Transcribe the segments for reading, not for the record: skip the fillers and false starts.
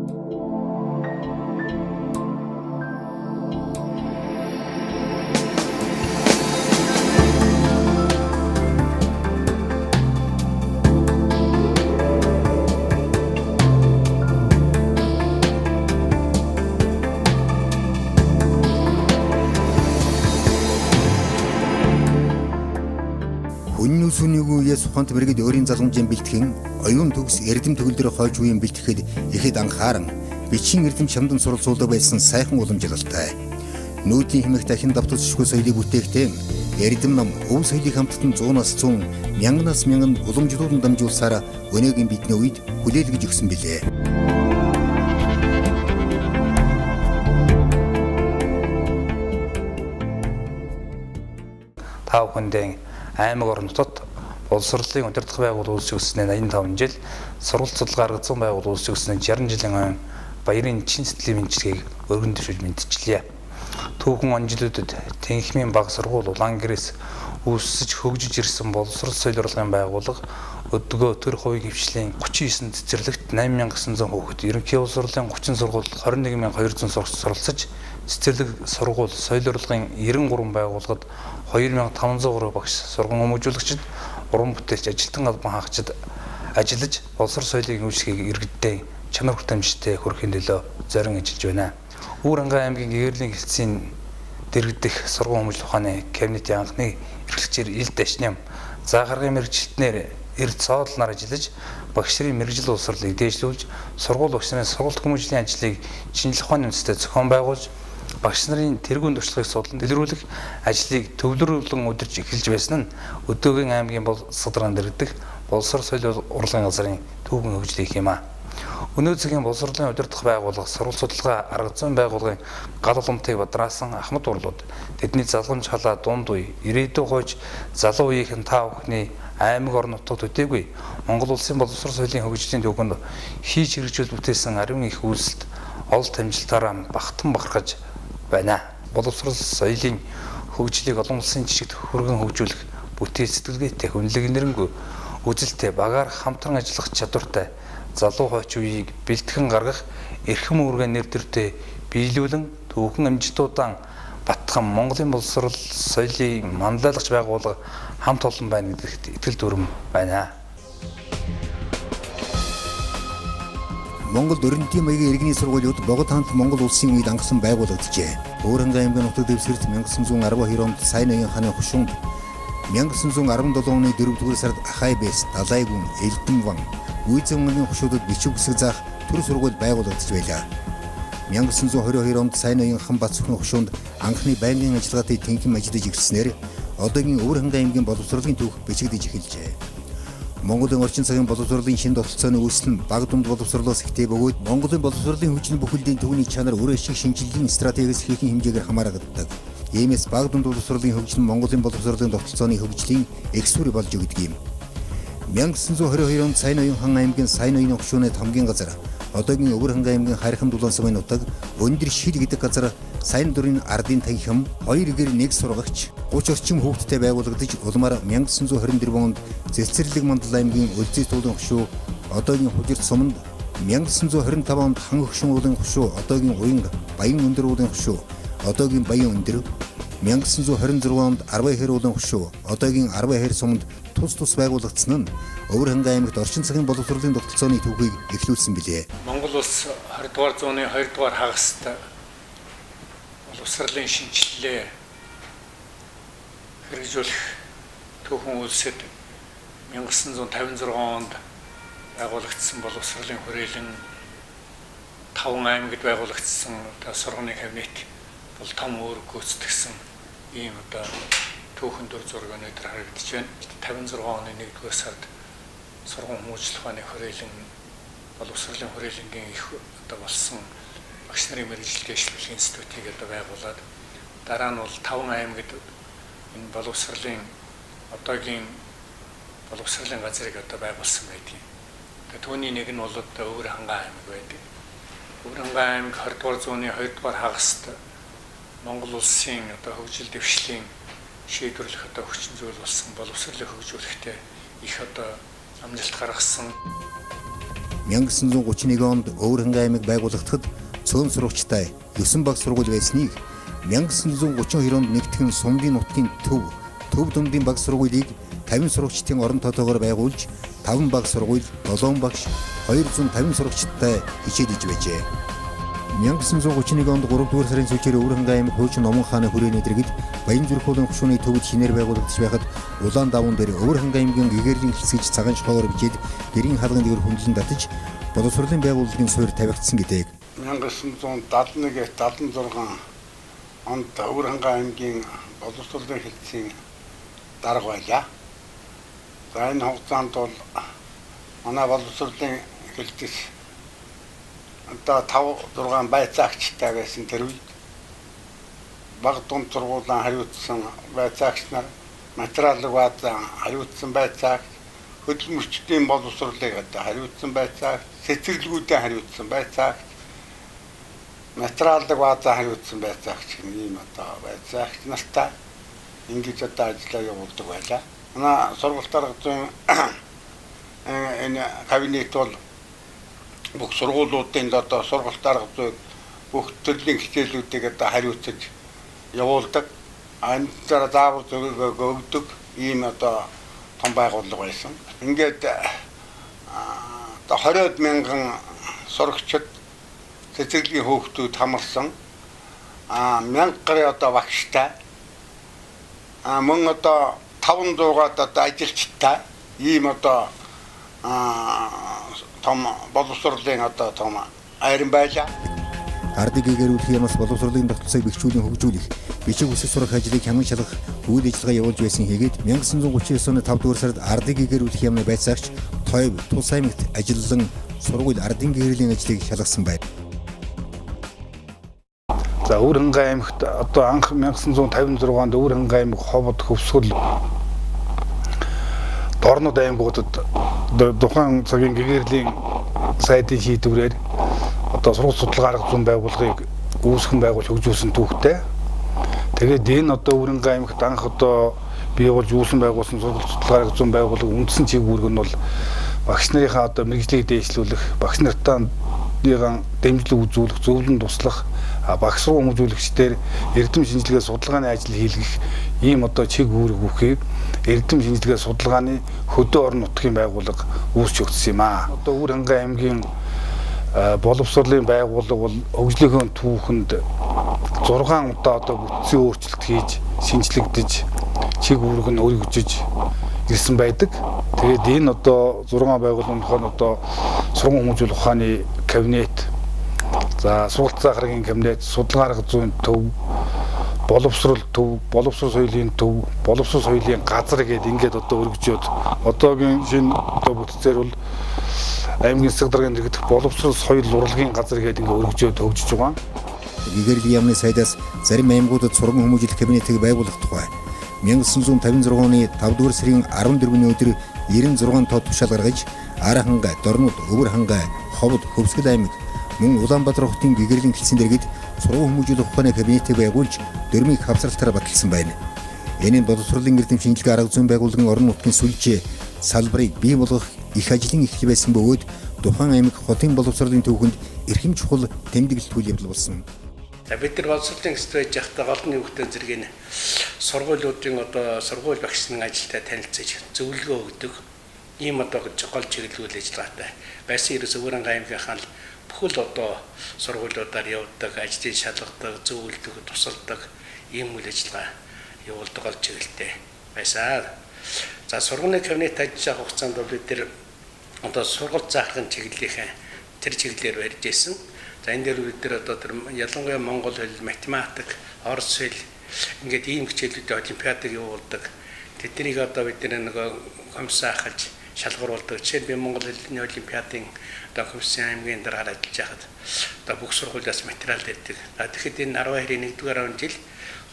Үнэн үсүний үеэс ухаант мэрэгд өөрийн залгамжийн бэлтгэн оюун төгс эрдэм төгөлдөр хойж үеийн бэлтгэхэд ихэд анхааран бичгийн эрдэм шамдан суралцуулдаг байсан сайхан уламжлалтай. Нүүдлийн хэмэх дахин давталцшгүй соёлыг бүтээхдээ эрдэм ном өв соёлыг хамттан 100-аас 100, 1000-аас 1000 уламжлуулан дамжуулсаар өнөөгийн бидний үед хүлээлгэж өгсөн билээ. Та бүхэндээ аймаг орон нутгад боловсролын удирдах байгууллага үүсгэснээр 85 жил, сургалт судалгаа аргацсан байгууллага үүсгэснээр 60 жилийн өмнө баярын чин сэтгэлийн мэдлэгийг өргөн дэвшүүлж мэдчилье. Түүхэн онжилуудад Тэнхимийн баг сургууль Улаангэрээс үүсэж хөгжиж ирсэн боловсрол соёл урлагийн байгууллага өдгөө төр хувийн хвшлийн 39 цэцэрлэгт 8900 хүүхэд, ерөнхий улс урлын 30 сургууль 21200 суралцаж, цэцэрлэг сургууль соёл урлагийн 93 байгууллагад 2503 багш, сургууль хүмүүжүүлэгчид, уран бүтээлч, ажилтан албан хаагчид ажиллаж боловсрол соёлын хөгжлийг иргэддээ чанар хүртээмжтэй хүргэхийн төлөө зорин ажиллаж байна. Өвөрхангай аймгийн Гэгэрлийн хэлтсийн дэргэдэх сургууль хүмүүжил ухааны кабинетийн анхны эрхлэгчээр ил дашням заагаргын мэргэжилтнэр эрд цоолноор ажиллаж багш нарын мэргэжил боловсролыг дээшлүүлж, сургууль багш нарын сургалт хүмүүжлийн ажлыг шинжлэх ухааны үндэстэй зохион байгуулж, багш нарын тэргуун туршлагыг судлан дэлгэрүүлэх ажлыг төвлөрүүлэн удирж эхэлж байсан нь Өдөөгийн аймгийн Садран дэргэдэх боловсрол соёл урлагийн газрын түүхэн хөгжлийг юм а. Өнөө цагийн боловсролын удирдах байгууллага, сургалт судалгаа аргацсан байгууллагын гал уламтыг бадраасан Ахмад урлууд тэдний залгамж халаа дунд үе, ирээдүйн хойч залуу үеийнхэн та бүхний аймаг орон нутгад төдийгүй Монгол улсын боловсрол соёлын хөгжлийн түүхэнд хийж хэрэгжүүл бүтээсэн ариун их үйлсэлд олд амжилтаараа багтан бахархаж байна. Боловсрол соёлын хөгжлийг олон улсын жишгт хүргэн хөгжүүлэх бүтээл сэтгэлгээтэй, хүнлэг нэрнгүй, үзэлтэй, багаар хамтран ажиллах чадвартай залуу хойч үеийг бэлтгэн гаргах эрхэм үүргээ нэр төртэй биелүүлэн түүхэн амжилтуудаа батхан Монголын боловсрол соёлыг манлайлагч байгууллага хамт олон байна гэдэгт итгэл дүрм байна. Монгол өрнөдийн маягийн иргэний сургуулиуд Богд хаант Монгол улсын үед ангасан байгуулагджээ. Өвөрхангай аймгийн нутаг дэвсгэрт 1912 онд Сайн ноён хааны хушуунд 1917 оны 4-р сард Ахай Бэс, Далай гүн, Элдэн ван, Үйзэн өнгөний хушуудад бичиг үсэг заах төр сургууль байгуулагдж байлаа. 1922 онд Сайн ноён хан Бацхан хушуунд анхны байнгын ажиллагаатай Тэнхим ажиллаж ирснээр одоогийн Өвөрхангай аймгийн боловсролын түүх бичигдэж эхэлжээ. Монголын орчин цагийн боловсролын шинэ тогтолцооны үүсэл нь баг дунд боловсролоос ихтэй бөгөөд Монголын боловсролын хүчин бүхэлдийн төвний чанар өөр ашиг шинжилгээний стратегиэс хийхин хэмжээгээр хамаарагддаг. Иймээс баг дунд боловсролын хөгжил нь Монголын боловсролын тогтолцооны хөгжлийн эксүр болж өгдөг юм. 1922 онд Сайн ноён хан аймгийн Сайн ноёны хушууны хамгийн газар, одоогийн Өвөрхангай аймгийн Харьхан Дулаан сумын нутаг, Өндөр шил гэдэг газар Сайн дурын ардын танхим, 2 гэр 1 сургагч, 30 орчим хүүхэдтэй байгуулагдаж улмаар 1924 онд Цэцэрлэг Мандал аймгийн Өлзий туулын хушуу, одоогийн Хужирт суманд, 1925 онд Хан Хөгшин уулын хушуу, одоогийн Уянга, Баян өндөр уулын хушуу, одоогийн Баян өндөр, 1926 онд Арвай хэр уулын хушуу, одоогийн Арвай хэр суманд тус байгуулагдсан нь Өвөрхангай аймагт орчин цагийн боловсролын тогтолцооны түүхийг эхлүүлсэн билээ. Монгол улс 20-р зууны 2-р хагаст боловсролын шинжилгээ хэрэгжүүлэх түүхэн үйлсэд 1956 онд байгуулагдсан боловсролын хүрээлэн 5 аймагт байгуулагдсан сургуулийн кабинет бол том үүрэг гүйцэтгэсэн ийм түүхэн дүр зураг өнөөдөр харагдаж байна. 56 оны 1-р сард сургууль хүмүүжил ухааны хүрээлэн боловсролын хүрээлэнгийн их болсон багш нарын мэргэжил дэвшлүүлэх институтыг байгуулад дараа нь бол 5 аймагт энэ боловсролын одоогийн боловсролын газрыг байгуулсан байдаг. Түүний нэг нь бол Өвөрхангай аймаг байдаг. Өвөрхангай аймаг 20-р зууны 2-р хагаст Монгол улсын хөгжил дэвшлийн шийдвэрлэх хүчин зүйл болсон боловсролыг хөгжүүлэхдээ их амжилт гаргасан. 1931 онд Өвөрхангай аймаг байгуулагдахад цөөн сурагчтай 9 баг сургууль байсныг 1932 онд нэгтгэн Сумдын нутгийн Төв Дүмдийн баг сургуулийг 50 сурагчдын орон тоотоогоор байгуулж 5 баг сургууль, 7 багш, 250 сурагчдтай хичээлж байжээ. 1931 онд 3 дугаар сарын сүүлчээр Өвөрхангай аймаг хуучин Номон хааны хүрээний дэргэд Баянзүрх уулын хушууны төвд шинээр байгуулагдаж байхад улаан давуун дээр Өвөрхангай аймгийн гэгэрлийн хэлсгэж цагаан шохоогоор бичээд гэрийн хаалган дээр хөндлөн татаж боловсролын байгууллагын суурь тавигдсан гэдэг. 1971-76 онд Өвөрхангай аймгийн боловсролын хэлтсийн дарга байлаа. За энэ хугацаанд бол манай боловсролын хэлтс одоо 5-6 байцаагчтай байсан тэр үед баг дунд сургуулийн хариуцсан байцаагч нар материалыг баазан хариуцсан байцаагч хөдөлмөрчдийн боловсролыг одоо хариуцсан байцаагч цэцэрлэгүүдээ хариуцсан байцаагч материалыг баазан хариуцсан байцаагч ийм одоо байцаагч нартай ингэж одоо ажиллаа явуулдаг байлаа. Манай сургалтаар зүүн энэ кабинет бол бүх сургуулиудын одоо сургалтаар зүүн бүх төрлийн хичээлүүдийг одоо хариуцаж явуулдаг. Энэ зэрэг заавал зөвлөгөө өгдөг ийм одоо том байгууллага байсан. Ингээд одоо 20 мянган сурагчид цэцэрлэгийн хөөгтүүд хамарсан 1000 гаруй одоо багштай мөн одоо 500-аад одоо ажилчтай ийм одоо том боловсролын одоо том айран байлаа. Ардыг гэгэрүүлэх юмас боловсролын тогтолцоог бэхжүүлэн хөгжүүлэх, бичиг үсэг сурах ажлыг хяман шалгах үйл ажиллагаа явуулж байсан хийгээд 1939 оны 5 дугаар сард ардыг гэгэрүүлэх юмны байцаагч Тойв Тус аймагт ажиллан сургууль ардын гэгэрлийн ажлыг шалгасан байна. За Өвөрхангай аймагт одоо анх 1956 онд Өвөрхангай аймаг ховод хөвсгөл Дорнод аймагуудад тухайн цагийн гэгэрлийн сайдын шийдвэрээр одоо сургууль судалгаа арга зүйн байгууллагыг үүсгэн байгуулж хөгжүүлсэн түүхтэй. Тэгээд энэ одоо Өвөрхангай аймагт анх одоо бий болж үүсгэн байгуулсан сургууль судалгаа арга зүйн байгууллага үндсэн чиг үүрэг нь бол багш нарынхаа одоо мэргэжлийг дээшлүүлэх, багш нартаа дэмжлэг үзүүлэх, зөвлөн туслах, багш руу хүмүүжүүлэгчдэр эрдэм шинжилгээ судалгааны ажил хийлгэх ийм одоо чиг үүрэг бүхийг эрдэм шинжилгээ судалгааны хөдөө орон нутгийн байгууллага үүсч өгсөн юм аа. Одоо Өвөрхангай аймгийн боловсролын байгууллага бол хөгжлийнхөө түүхэнд 6 удаа одоо бүтцийн өөрчлөлт хийж шинжлэгдэж чиг үүрэг нь өргөжж ирсэн байдаг. Тэгээд энэ одоо 6 байгууллагын одоо сургууль хүмүүжүүлэх ухааны кабинет, за сургалт захиргийн кабинет, судалгаа арга зүйн төв, боловсрол төв, боловсрол соёлын төв, боловсрол соёлын газар гэдэг ингээд одоо өргөжөөд одоогийн шинэ одоо бүтцээр бол аймгийн засаг даргын дэргэдэх боловсрол соёл урлагийн газар гэдэг ингээд өргөжөөд хөгжиж байгаа. Гэгэрлийн яамны сайдаас зарим аймагуудад сургууль хүмүүжүүлэх кабинетийг байгуулах тухай 1956 оны 5 дугаар сарын 14-ний өдөр 96 тоо тушаал гаргаж Арахангай, Дорнод, Өвөрхангай, Ховод, Хөвсгөл аймаг мөн Улаанбаатар хотын гэгэрлийн хэлтсэн дэргэд сургууль хүмүүжүүлэх ухааны кабинетийг байгуулж дөрмийг хавцралтаараа баталсан байна. Энэ нь боловсролын эрдэм шинжилгээ арга зүйн байгууллагын орон нутгийн сүлжээ салбарыг бий болгох их ажлын эхлэл байсан бөгөөд тухайн аймаг хотын боловсролын төвхөнд эрхэм чухал тэмдэглэл үйл явдал болсон. Бид нар боловсролын хэсэгт байж байхдаа гол нь юутай зэрэг нь сургуулиудын одоо сургууль багшны ажилтай танилцаж зөвлөгөө өгдөг ийм одоо гол чиглэл үйл ажиллагаатай байсан. Ерөөс Өвөрхангай аймгийнхаа бүхэл одоо сургуулиудаар явдаг, ажлыг шалгадаг, зөвлөдөг, тусалдаг ийм үйл ажиллагаа явуулдаг гол чиглэлтэй байсан. За сургуулийн кабинет ажиллаж байгаа хугацаанд бол бид нар одоо сургалт заахын чиглэлийнхээ тэр чиглэлээр барьж ирсэн. За энэ дээр бид нар одоо тэр ялангуяа монгол хэл, математик, орос хэл ингээд ийм хичээлүүдийн олимпиадыг явуулдаг. Тэднийг одоо бид нэг комиссаахалж шалгаруулдаг. Жишээ нь би монгол хэлний олимпиадын одоо комиссын аймгийн дараагаар ажиллаж байхад одоо бүх сургуулиас материал ирдэг. Тэгэхэд энэ 12-ийн 1-р жил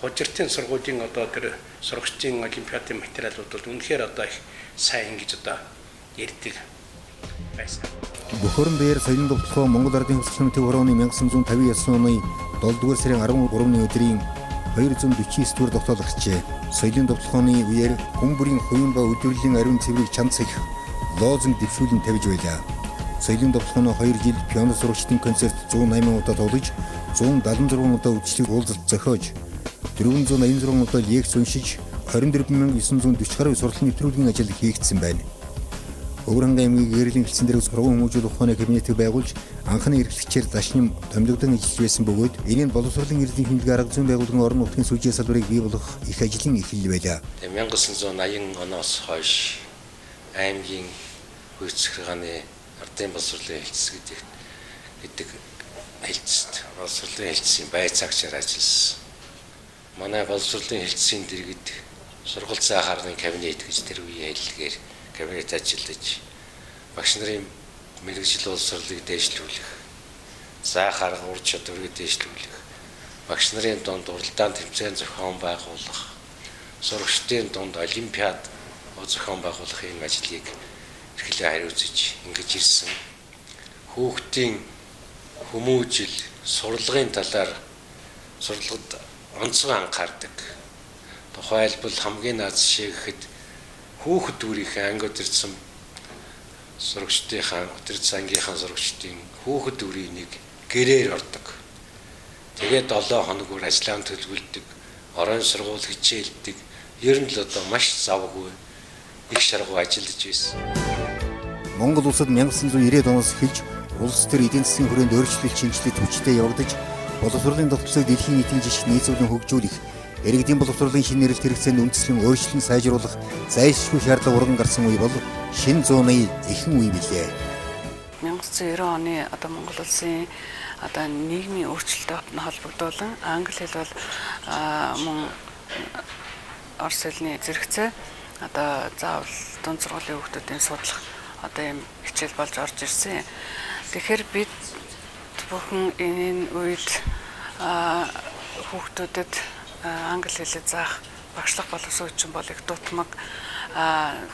хожиртын сургуулийн одоо тэр сурагчдын олимпиадын материалууд бол үнэхээр одоо их сайн гэж одоо ярьдаг байсан. Бохорон дээр соёлын довтлохоо Монгол Ардын хөсөлтөний төв хорооны 1959 оны 7 дугаар сарын 13-ны өдрийн 249 дугаар тогтоол гарчээ. Соёлын довтлохооны үеэр хүн бүрийн хувийн ба өдөрлийн ариун цэврийг чанд сахих лозунг дэвшүүлэн тавьж байлаа. соёлын довтлохоно 2 жил пиано сурагчдын концерт 180 удаа тоглож 176 удаа үдшилтэд уулзалт зохиож 486 удаа лекц уншиж 24940 гаруй сургалтын нэвтрүүлгийн ажил хийгдсэн байна. Өвөрхангай аймгийн гэрлийн хэлсэн дээрээс сургууль хүмүүжил ухааны кабинетийг байгуулж анхны эрхлэгчээр дашням томилогдсон ажиллаж байсан бөгөөд энэ нь боловсролын эрдэнэ хэмжээ арга зүйн байгууллагын орон нутгийн сүлжээ салбарыг бий болгох их ажлын эхлэл байлаа. 1980 оноос хойш аймгийн хүйц захиргааны ардын боловсролын хэлтс гэдэг хэлтсэд боловсролын хэлтсийн байцаагчаар ажилласан. Манай боловсролын хэлтсийн дэргэд сургууль заа харны кабинет гэж тэр үеийн хэллэгээр кабинет ажиллаж багш нарын мэрэгжил боловсролыг дээшлүүлэх, заа харга ур чадварыг дээшлүүлэх, багш нарын дунд уралдаан тэмцээн зохион байгуулах, сурагчдын дунд олимпиад зохион байгуулахын ажлыг эрхлэн хариуцж ингэж ирсэн. Хүүхдийн хүмүүжил, сурлагын талаар сурлагад онцгой анхаардаг. Тухайлбал хамгийн наад жишээ гэхэд хүүхэд үрийнхээ ангид ирсэн сурагчдынхаа өдөр ангийнхаа сурагчдын хүүхэд үрийг гэрээр ордог. Тэгээд 7 хоногор ажиллагаанд төлөвлөдөг, орон сургууль хичээлдэг. Ер нь л одоо маш завгүй их шаргуу ажиллаж байсан. Монгол улсад 1990-ад оноос эхэлж улс төр эдийн засгийн хүрээнд өөрчлөлт шинжилгээ төвчтэй явагдаж боловсролын тогтолцоог дэлхийн нийтийн жишг нийцүүлэн хөгжүүлэх, иргэдийн боловсролын шинэ нэрэлт хэрэгцээнд үндэслэн өөрчлөн сайжруулах зайлшгүй шаардлага урган гарсан үе бол шинэ 180 ихэнх үе билээ. 1990 оны одоо Монгол улсын одоо нийгмийн өөрчлөлтөд холбогдуулан англи хэл бол мөн орос хэлний зэрэгцээ одоо заавал дунд сургуулийн хүүхдүүдийн судлах одоо юм хичээл болж орж ирсэн. Тэгэхээр бид бүхэн энэ үед хүүхдүүдэд англи хэлийг заах багшлах боловсон хүчин болыг дутмаг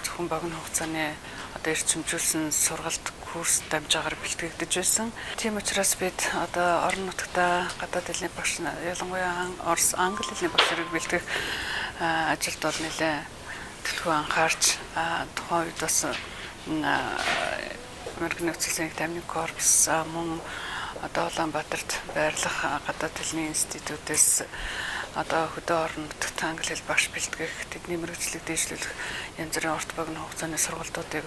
зөвхөн богино хугацааны одоо эрчимжүүлсэн сургалт курс дамжаагаар бэлтгэгдэж байсан. Тийм учраас бид одоо орон нутгада гадаад хэлний багш ялангуяа орос англи хэлний багшрыг бэлтгэх ажилд бол нэлээд төлхөө анхаарч тухайн үед бас Америкийн нөхцөл сайдын тамирын корпус мөн одоо Улаанбаатарт байрлах гадаад хэлний институтээс одоо хөдөө орон нутагт англи хэл багш бэлтгэх, тэдний мэргэжлийг дээшлүүлэх янз бүрийн урт богино хугацааны сургалтуудыг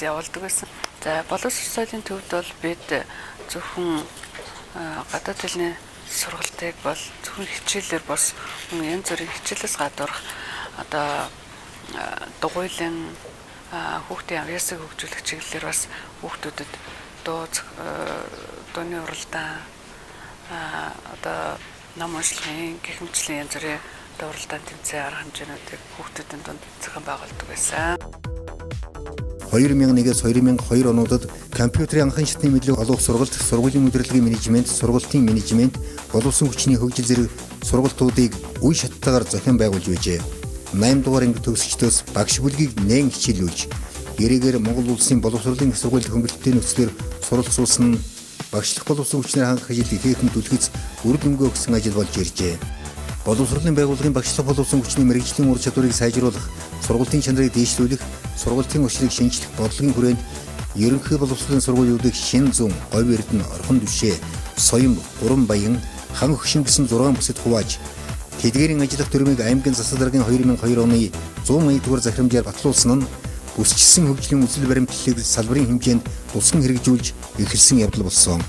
явуулдаг байсан. За боловсролын төвд бол бид зөвхөн гадаад хэлний сургалтыг бол зөвхөн хичээлээр бос янз бүрийн хичээлээс гадуурх одоо дугуйлан хүүхдийн авьяасыг хөгжүүлэх чиглэлээр бас хүүхдүүдэд дууны уралдаан одоо ном уншлагын гихмчлийн янз бүрийн уралдаан тэмцээн арга хэмжээнүүдийг хүүхдүүдийн дунд зохион байгуулдаг байсан. 2001-ээс 2002 онуудад компьютерийн анхан шатны мэдлэг олох сургалт, сургуулийн удирдлагын менежмент, сургалтын менежмент, боловсон хүчний хөгжил зэрэг сургалтуудыг үе шаттайгаар зохион байгуулж байжээ. 8 дугаар анги төгсөгчдөөс багш бүлгийг нээн хичээлүүлж, гэрээгээр Монгол улсын боловсролын их сургууль хөнгөлөлтийн нөхцлөөр суралцуулсан багшлах боловсон хүчнэр хангах ажилд ихээхэн түлхэц үр дүнгээ өгсөн ажил болж иржээ. Боловсролын байгууллагын багшлах боловсон хүчний мэргэжлийн ур чадварыг сайжруулах, сургалтын чанарыг дээшлүүлэх, сургалтын өчрийг шинжлэх бодлогын хүрээнд ерөнхий боловсролын сургуулиудыг шинэ зүүн, говь эрдэнэ, орхон түвшээ, соём, гурван баян, хан хөгшин гэсэн 6 бүсэд хувааж тэдгээрийн ажиллах төрмийг аймгийн засаг даргын 2002 оны 180 дугаар захирамжаар батлуулсан нь өсчихсэн хөгжлийн үзэл баримтлалыг салбарын хэмжээнд тусган хэрэгжүүлж эхэлсэн явдал болсон.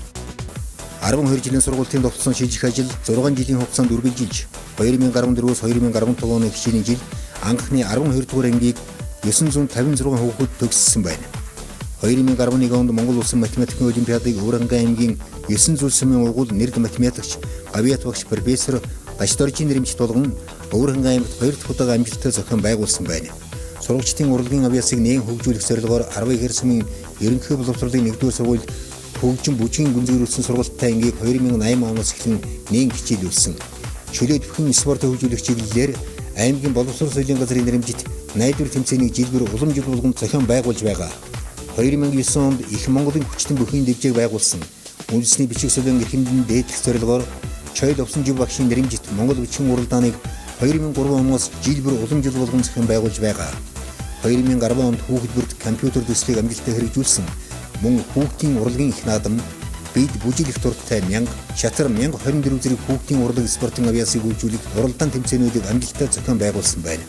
12 жилийн сургуулийн тогтсон шийдэх ажил 6 жилийн хугацаанд үргэлжилж 2014-өөс 2015 оны хичээлийн жил анхны 12 дугаар ангийг 956 хүүхэд төгссөн байна. 2011 онд Монгол улсын математикийн олимпиадыг Өвөрхангай аймгийн 9 зүйл сумын угуул нэрд математикч, гавьяат багш профессор Дашдоржийн нэрэмжит болгон Өвөрхангай аймагт 2 дахь удаа амжилттай зохион байгуулсан байна. Сурагчдын урлагийн авьяасыг нээн хөгжүүлэх зорилгоор 12 хэр сумын ерөнхий боловсролын 1-р сургуульд хөгжин бүжгийн гүнзгийрүүлсэн сургалттай ангийг 2008 оноос эхлэн нээн хичээлүүлсэн. Чөлөөт бүхэн спортыг хөгжүүлэх чиглэлээр аймгийн боловсрол соёлын газрын нэрэмжит найдвар тэмцээнийг жилбэр уламжлал болгонд зохион байгуулж байгаа. 2009 онд их Монголын хүчтэн бүхний дэвжээг байгуулсан. Үндэсний бичиг соёлын эрхэмдэн дээдлэх зорилгоор Чойл Овсон жив багшийн нэрэмжит Монгол бичгийн уралдааныг 2003 оноос жилбэр уламжлал болгон зохион байгуулж байгаа. 2010 онд хүүхэд бүрд компьютер төслийг амжилттай хэрэгжүүлсэн. мөн хүүхдийн урлагийн их наадам бид бүжиг их дуртай 1000 шатар 1024 зэрэг хүүхдийн урлаг спортын авьяасыг үйлжүүлэх уралдаан тэмцээнүүдийг амжилттай зохион байгуулсан байна.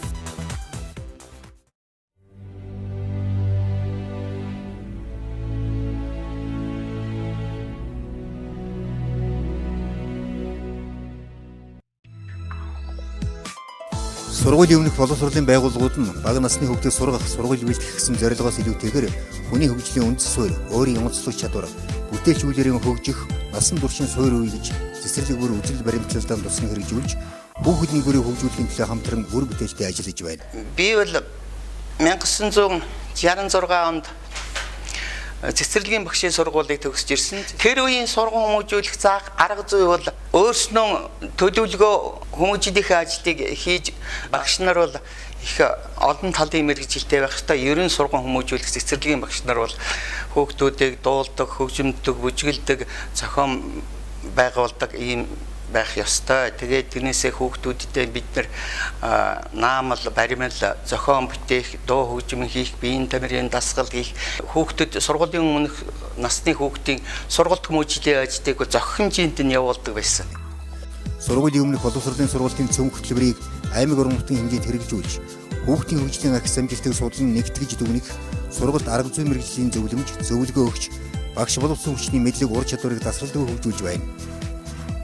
Сургуулийн өмнөх боловсролын байгууллагууд нь бага насны хүүхдийг сургах, сургууль бэлтгэх гэсэн зорилгоос илүүтэйгээр хүний хөгжлийн үндэс суурь, өөрийн онцлог чадвар, бүтээлч үйлээрийн хөгжих, насан туршийн суурь үе гэж цэцэрлэг бүр үзэл баримтлалдаа тусган хэрэгжүүлж, хүүхдийн бүрийг хөгжүүлэхийн төлөө хамтран бүр бүтээлтэй ажиллаж байна. Би бол 1966 онд цэцэрлэгийн багшийн сургуулийг төгсөж ирсэн. Тэр үеийн сургууль хүмүүжүүлэх заах арга зүй бол өөрснөө төлөвлөгөө хүмүүжлийнхээ ажлыг хийж багш нар бол их олон талын мэргэжилтэй байх хэвээр ерөн сургууль хүмүүжүүлэх цэцэрлэгийн багш нар бол хүүхдүүдийг дуулдаг, хөгжимддөг, бүжгэлдэг, зохион байгуулдаг ийм байх ёстой. Тэгээд тэрнээсээ хүүхдүүдтэй бид нар наамал, баримл, зохион бүтээх, дуу хөгжим хийх, биеийн тамирын дасгал хийх, хүүхдэд сургуулийн өмнөх насны хүүхдийн сургалт хүмүүжлийн ажлыг зохимжинд нь явуулдаг байсан. Сургуулийн өмнөх боловсролын сургалтын цөмх хөтөлбөрийг аймаг орон нутгийн хэмжээнд хэрэгжүүлж, хүүхдийн хөгжлийн агс амжилтыг судлан нэгтгэж дүгнэх, сургалт арга зүй мэргэжлийн зөвлөмж, зөвлөгөө өгч, багш боловсон хүчний мэдлэг ур чадварыг тасралтгүй хөгжүүлж байна.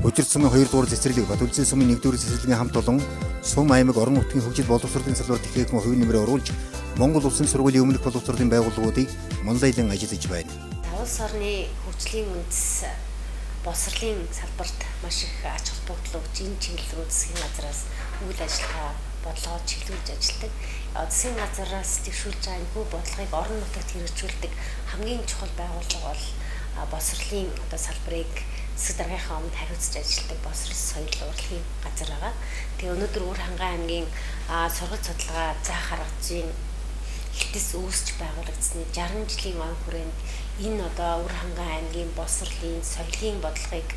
Учир сумын 2 дугаар цэцэрлэг, Батүлзээ сумын 1 дугаар цэцэрлэгийн хамт олон сум аймаг орон нутгийн хөгжил боловсролын салбарт ихээхэн хувь нэмрээ оруулж, Монгол улсын сургуулийн өмнөх боловсролын байгууллагуудыг манлайлан ажиллаж байна. Улс орны хөгжлийн үндэс боловсролын салбарт маш их ач холбогдол өгч, энэ чиглэл рүү засгийн газраас үйл ажиллагаа бодлогоо чиглүүлж ажилладаг. Засгийн газраас тэгшүүлж байгаа энэ бүх бодлогыг орон нутагт хэрэгжүүлдэг хамгийн чухал байгууллага бол боловсролын салбарыг засаг даргийнхаа өмнө хариуцж ажилладаг боловсрол соёл урлагийн газар байгаа. Тэгээ өнөөдөр Өвөр хангай аймгийн сургалт судалгаа заах арга зүйн хилтэс үүсч байгуулагдсны 60 жилийн он хүрээнд энэ Өвөр хангай аймгийн боловсролын соёлын бодлогыг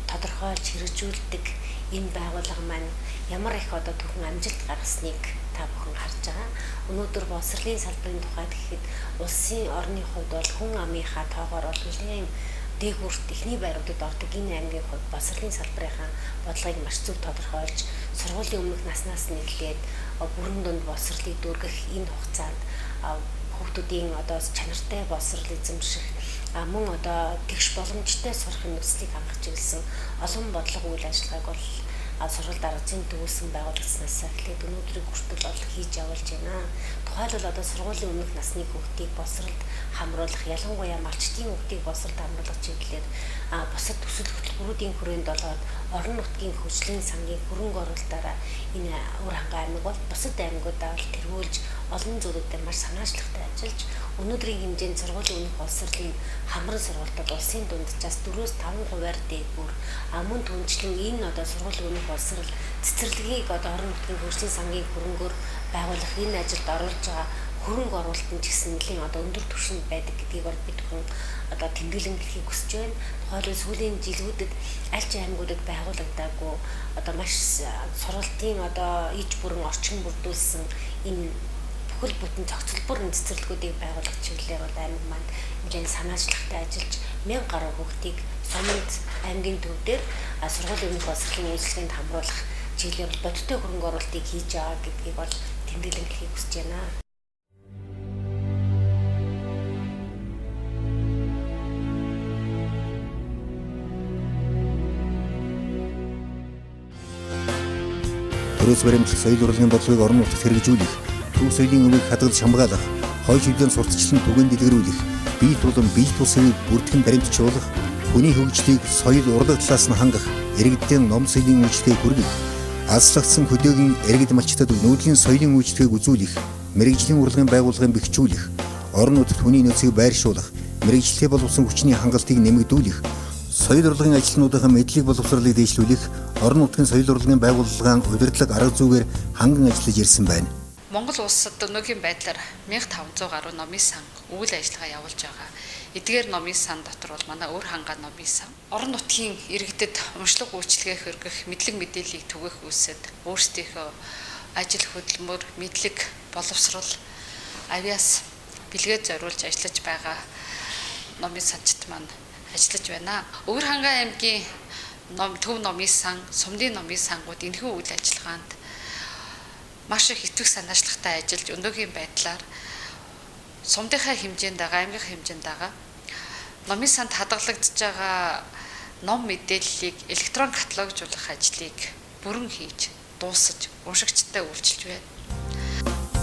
тодорхойлж хэрэгжүүлдэг энэ байгууллага маань ямар их түүхэн амжилт гаргасныг та бүхэн харж байгаа. Өнөөдөр боловсролын салбарын тухайд гэхэд улсын орны хувьд бол хүн амынхаа тоогоор бол нэлээд дээгүүрт эхний байруудад ордог энэ аймгийн хувьд боловсролын салбарынхаа бодлогыг маш зөв тодорхойлж, сургуулийн өмнөх наснаас нь эхлээд бүрэн дунд боловсролыг дүүргэх энэ хугацаанд хүүхдүүдийн чанартай боловсрол эзэмших, мөн тэгш боломжтой сурахын нөхцөлийг хангах чиглэсэн олон бодлого үйл ажиллагааг бол сургалт арга зүйн төвөөсөн байгуулагдсанаас эхлээд өнөөдрийг хүртэл бол хийж явуулж байна. Тухайлбал сургуулийн өмнөх насны хүүхдийг боловсролд хамруулах, ялангуяа малчтын хүүхдийг боловсролд хамруулах чиглэлээр бусад төсөл хөтөлбөрүүдийн хүрээнд болоод орон нутгийн хөгжлийн сангийн хөрөнгө оруулалтаараа энэ Өвөр хангай аймаг бол бусад аймагуудаа тэргүүлж олон зүйлүүдээр маш санаачлагтай ажиллаж өнөөдрийн хэмжээнд сургуулийн өмнөх боловсролын хамран сургалтад улсын дунджаас 4-5% дээгүүр мөн түнчлэн энэ сургуулийн өмнөх боловсрол цэцэрлэгийг орон нутгийн хөгжлийн сангийн хөрөнгөөр байгуулах энэ ажилд оруулж байгаа хөрөнгө оруулалт нь ч гэсэн нэлийн өндөр түвшинд байдаг гэдгийг бол бид хүн тэмдэглэн хэлхийг хүсэж байна. Тухайлбал сүүлийн жилүүдэд аль ч аймагуудад байгуулагдаагүй маш сургалтын иж бүрэн орчин бүрдүүлсэн энэ бүхэл бүтэн зохицолбор цэцэрлэгүүдийг байгуулах чиглэлээр бол аймаг маань нэлээд санаачлагтай ажиллаж 1000 гаруй хүүхдийг сумд аймгийн төв дээр сургуулийн өмнөх боловсролын үйлчлэгэнд хамруулах чиглэлээр бодиттой хөрөнгө оруулалтыг хийж байгаа гэдгийг бол тэмдэглэн хэлхийг хүсэж байна. Төрөөс баримтлах соёл урлагийн бодлогыг орон нутагт хэрэгжүүлэх, төв соёлын өвийг хадгалж хамгаалах, хойш хөвдөн сурталчлан түгээн дэлгэрүүлэх, бие тулан бие тусыг бүртгэн баримтжуулах, хүний хөгжлийг соёл урлаг талаас нь хангах, иргэдийн ном соёлын үйлчлэгийг хүргэх, алслагдсан хөдөөгийн иргэд малчтад нүүдлийн соёлын үйлчлэгийг үзүүлэх, мэрэгжлийн урлагийн байгууллагын бэхжүүлэх, орон нутагт хүний нөөцийг байршуулах, мэрэгжлээ боловсон хүчний хангалтыг нэмэгдүүлэх, соёл урлагийн ажилтнуудынхаа мэдлэг боловсролыг дэвшлүүлэх, орон нутгийн соёл урлагийн байгууллагын удирдлага арга зүйгээр ханган ажиллаж ирсэн байна. Монгол улсад өнөөгийн байдлаар 1500 гаруй номын сан үйл ажиллагаа явуулж байгаа. Эдгээр номын сан дотор бол манай Өвөр хангай номын сан орон нутгийн иргэдэд уншлаг үйлчлэгээ хүргэх, мэдлэг мэдээллийг түгэх үүсэд өөрсдийнхөө ажил хөдөлмөр, мэдлэг, боловсрол, авьяас бэлгээд зориулж ажиллаж байгаа номын санчт маань ажиллаж байна. Өвөр хангай аймгийн төв номын сан, сумдын номын сангууд энэхүү үйл ажиллагаанд маш их итгэх санаачлагтай ажиллаж өнөөгийн байдлаар сумдынхаа хэмжээнд байгаа, аймгийн хэмжээнд байгаа номын санд хадгалагдж байгаа ном мэдээллийг электрон каталогжуулах ажлыг бүрэн хийж дуусаж уншигчтай үйлчилж байна.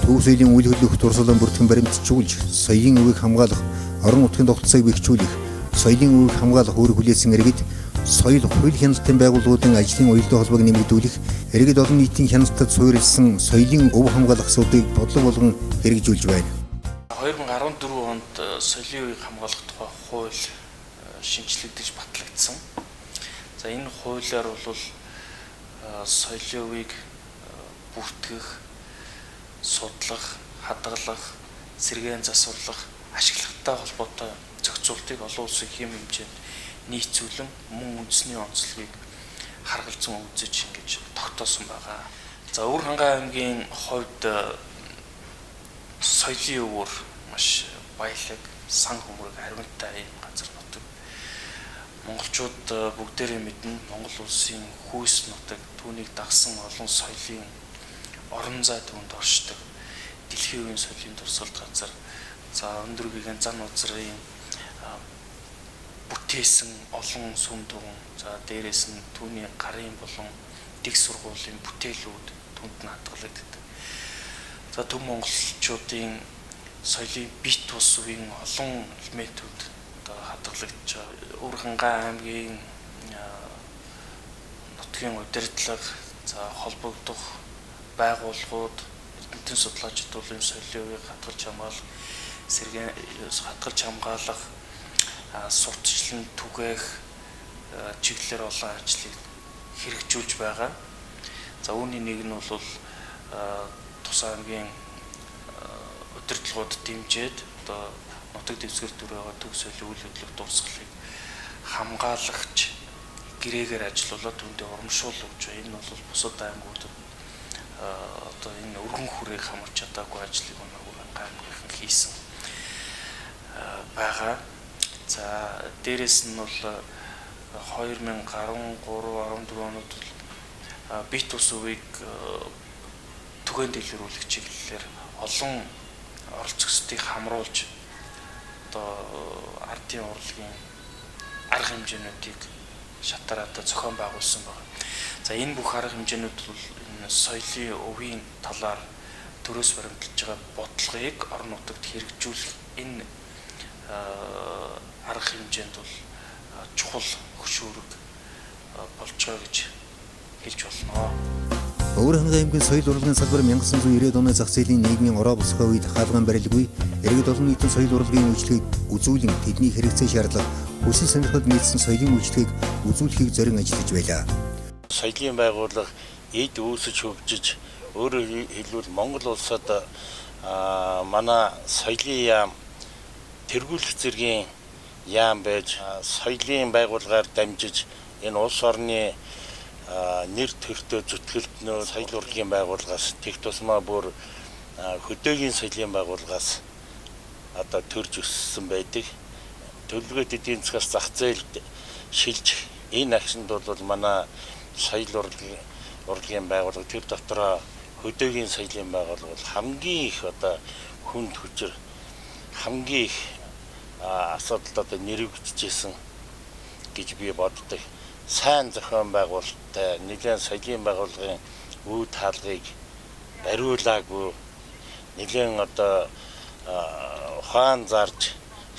Төв соёлын үйл хөдлөх туршлага бүртгэн баримтжуулж, соёлын өвийг хамгаалах, орон нутгийн тогтолцоог бэхжүүлэх, соёлын өвийг хамгаалах үүрэг хүлээсэн иргэд соёл хууль хяналтын байгууллагуудын ажлын уялдаа холбоог нэмэгдүүлэх, иргэд олон нийтийн хяналтад суурилсан соёлын өв хамгаалах асуудыг бодлого болгон хэрэгжүүлж байна. 2014 онд соёлын өвийг хамгаалах тухай хууль шинжлэгдэж батлагдсан. За энэ хуулиар бол соёлын өвийг бүртгэх, судлах, хадгалах, сэргээн засварлах, ашиглахтай холбоотой зохицуултыг олон улсын хэм хэмжээнд нийцүүлэн мөн үндэсний онцлогийг харгалзан үзэж ингэж тогтоосон байгаа. За Өвөр хангай аймгийн хувьд соёлын өвөр маш баялаг, сан хөмрөг хариутай юм газар нутаг. Монголчууд бүгдээрээ мэднэ Монгол улсын хүйс нутаг түүнийг дагсан олон соёлын орон зай түүнд оршдог. Дэлхийн үеийн соёлын дурсгалт газар. За өндөр гэгээн зан узрын бүтээсэн олон сүм дугуй. За дээрээс нь түүний гарын болон дэг сургуулийн бүтээлүүд түүнд хадгалагддаг. За төв монголчуудын соёлын бит ус үеийн олон элементүүд одоо хадгалагдж байгаа. Өвөр хангай аймгийн нутгийн удирдлага, за холбогдох байгууллагууд, эрдэмтэн судлаачид бол энэ соёлын өвийг хадгалж хамгаалах, сэргээн хадгалж хамгаалах, сурталчлан түгээх чиглэлээр олон ажлыг хэрэгжүүлж байгаа. За үүний нэг нь бол тус аймгийн удирдлагууд дэмжиж одоо нутаг дэвсгэр төр байгаа төв соёлын үйл хөдлөх дурсгалыг хамгаалагч гэрээгээр ажиллуулаад үүндээ урамшуул өгч байна. Энэ бол бусад аймагуудад одоо энэ өргөн хүрээг хамарч чадаагүй ажлыг Өвөр хангай аймгийн хийсэн байгаа. За дээрэс нь бол 2013-14 онод бит ус өвийг түгээн дэлгэрүүлэх чиглэлээр олон оролцогчдыг хамруулж одоо ардын урлагийн арга хэмжээнүүдийг шатараатаа зохион байгуулсан байна. За энэ бүх арга хэмжээнүүд бол энэ соёлын өвийн талаар төрөөс баримталж байгаа бодлогыг орон нутагт хэрэгжүүлэх энэ арга хэмжээнд бол чухал хөшүүрэг болж байгаа гэж хэлж болно. Өвөр хангай аймгийн соёл урлагийн салбар 1990-ад оны зах зээлийн нийгмийн ороо босгох үед хаалган барилгүй, иргэд олон нийтийн соёл урлагийн үйлчлэгийг үзүүлэн тэдний хэрэгцээ шаардлага, хүсэл сонирхолд нийцсэн соёлын үйлчлэгийг үзүүлэхийг зорин ажиллаж байлаа. Соёлын байгууллага эд үүсэж хөгжиж, өөрөөр хэлбэл Монгол улсад манай соёлын яам тэргүүлэх зэргийн яам байж, соёлын байгууллагаар дамжиж энэ улс орны нэр төртөө зүтгэлтнөө соёл урлагийн байгууллагаас тех тусмаа бүр хөдөөгийн соёлын байгууллагаас одоо төрж өссөн байдаг. Төлөвлөгөөт эдийн засгаас зах зээлд шилж энэ агшинд бол манай соёл урлагийн байгууллага тэр дотроо хөдөөгийн соёлын байгууллага бол хамгийн их одоо хүнд хүчээр хамгийн их асуудалд одоо нэрвэгдэжсэн гэж би боддог. Сайн зохион байгуулалттай нэгэн соёлын байгууллагын үе таалгыг бариулаагүй, нэгэн одоо ухаан зарж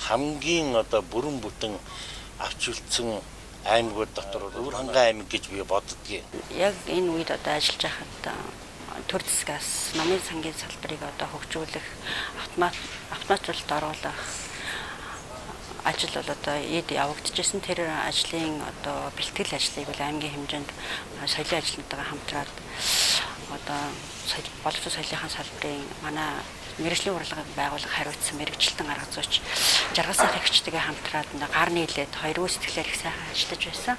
хамгийн одоо бүрэн бүтэн авч үлдсэн аймагуд дотор Өвөр хангай аймаг гэж би боддгийг. Яг энэ үед одоо ажиллаж байхад төр засгаас номын сангийн салбарыг одоо хөгжүүлэх, автоматжуулалт оруулах ажил бол одоо эд явагдчихсэн. Тэр ажлын одоо бэлтгэл ажлыг бол аймгийн хэмжээнд соёлын ажилтнуудаа хамтраад одоо боловсрол соёлынхаа салбарын манай мэргэжлийн урлагийг байгуулах хариуцсан мэргэжилтэн арга зүйч жаргалсан хэрэгчтэйгээ хамтраад гар нийлээд хоёр үүсгэлээр их сайхан ажиллаж байсан.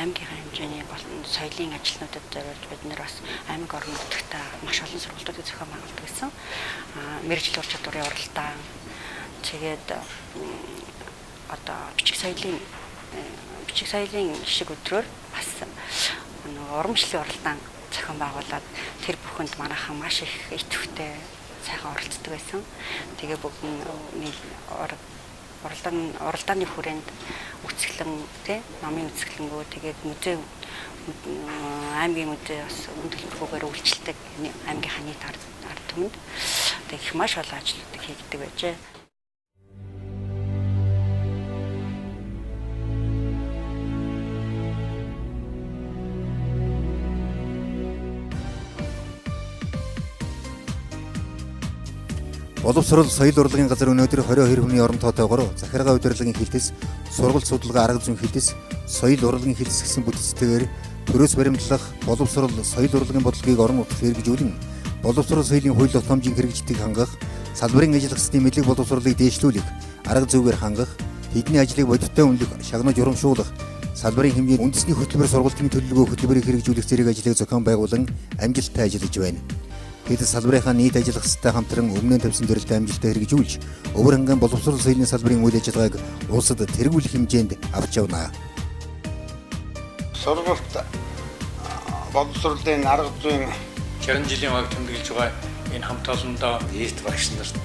Аймгийн хэмжээний соёлын ажилтнуудад зориулж бид нэр бас аймаг орон нутгата маш олон сургалтуудыг зохион байгуулдаг гэсэн. Мэргэжил ур чадварын уралдаан тэгээд одоо бичиг соёлын шиг өдрөөр бас урамшлын уралдаан зохион байгуулад тэр бүхэнд манайхан маш их идэвхтэй сайхан оролцдог байсан. Тэгээ бүгд уралдааны хүрээнд үцгэлэн тий номын үцгэлэнгөө тэгээд музей аймгийн музей бас өндөрлөхөөр үйлчлдэг аймгийнхаа нийт ард түмэнд тэгээд их маш олон ажлуудыг хийгдэг байжээ. Боловсрол соёл урлагийн газар өнөөдөр 22 хүний орон тоотойгоор захиргаа удирдлагын хилтэс, сургалт судалгаа арга зүйн хилтэс, соёл урлагийн хилтэс гэсэн бүтцтэйгээр төрөөс баримтлах боловсрол соёл урлагийн бодлогыг орон нутагт хэрэгжүүлэн боловсрол соёлын хууль тогтоомжийн хэрэгжтийг хангах, салбарын ажиллах систем мэдлэг боловсролыг дээшлүүлэх, арга зүйгээр хангах, тэдний ажлыг бодиттой үнэлэх, шагнаж урамшуулах, салбарын хэмжээнд үндэсний хөтөлбөр сургалтын төлөвлөгөө хөтөлбөрийг хэрэгжүүлэх зэрэг ажлыг зохион байгуулан амжилттай ажиллаж байна. Бид салбарынхаа нийт ажиллах хэсэгтэй хамтран өмнө нь тавьсан зорилттой амжилттай хэрэгжүүлж, өвөр ханган боловсрол соёлын салбарын үйл ажиллагааг улсад тэргүүлэх хэмжээнд авч явна. Сургалт боловсролын арга зүйн 60 жилийн баг тэмдэглэж байгаа энэ хамт олондоо нийт багш нарт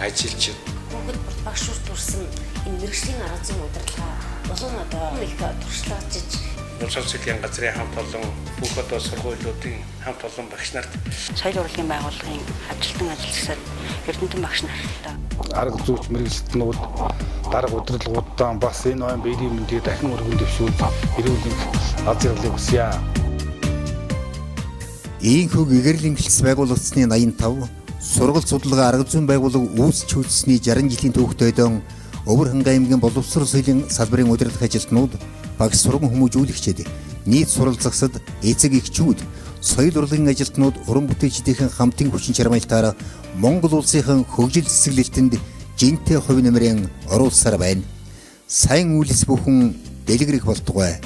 ажилч Бүгд багшуурт турсан энэ мэрэгжлийн арга зүйн удирдлага болон одоо их туршлагажиж боловсрол соёлын газрын хамт олон бүх одоо сургуулиудын хамт олон багш нарт Соёл урлагийн байгууллагын ажилтан ажиллагсад Эрдэнэтэн багш нартай арга зүйч мэрэгчлэтнүүд дарга удирдлагуудаа бас энэ оюун биеийн мэндийг дахин өргөн дэвшүүлж эрүүл аз жаргалыг хүсье. Ийхүү гэгэрлийн гэлтс байгуулагдсны 85, сургалт судалгаа арга зүйн байгууллага үүсч хөгжсөний 60 жилийн түүхтэйдэн Өвөр хангай аймгийн боловсрол соёлын салбарын удирдах ажилтнууд, багш сургууль хүмүүжүүлэгчид, нийт суралцагчид, эцэг эхчүүд, соёл урлагийн ажилтнууд уран бүтээлчдийн хамтын хүчин чармайлтаар Монгол улсынхан хөгжил цэцэглэлтэнд жинтэй хувь нэмрэн оруулсаар байна. Сайн үйлс бүхэн дэлгэрэх болтугай.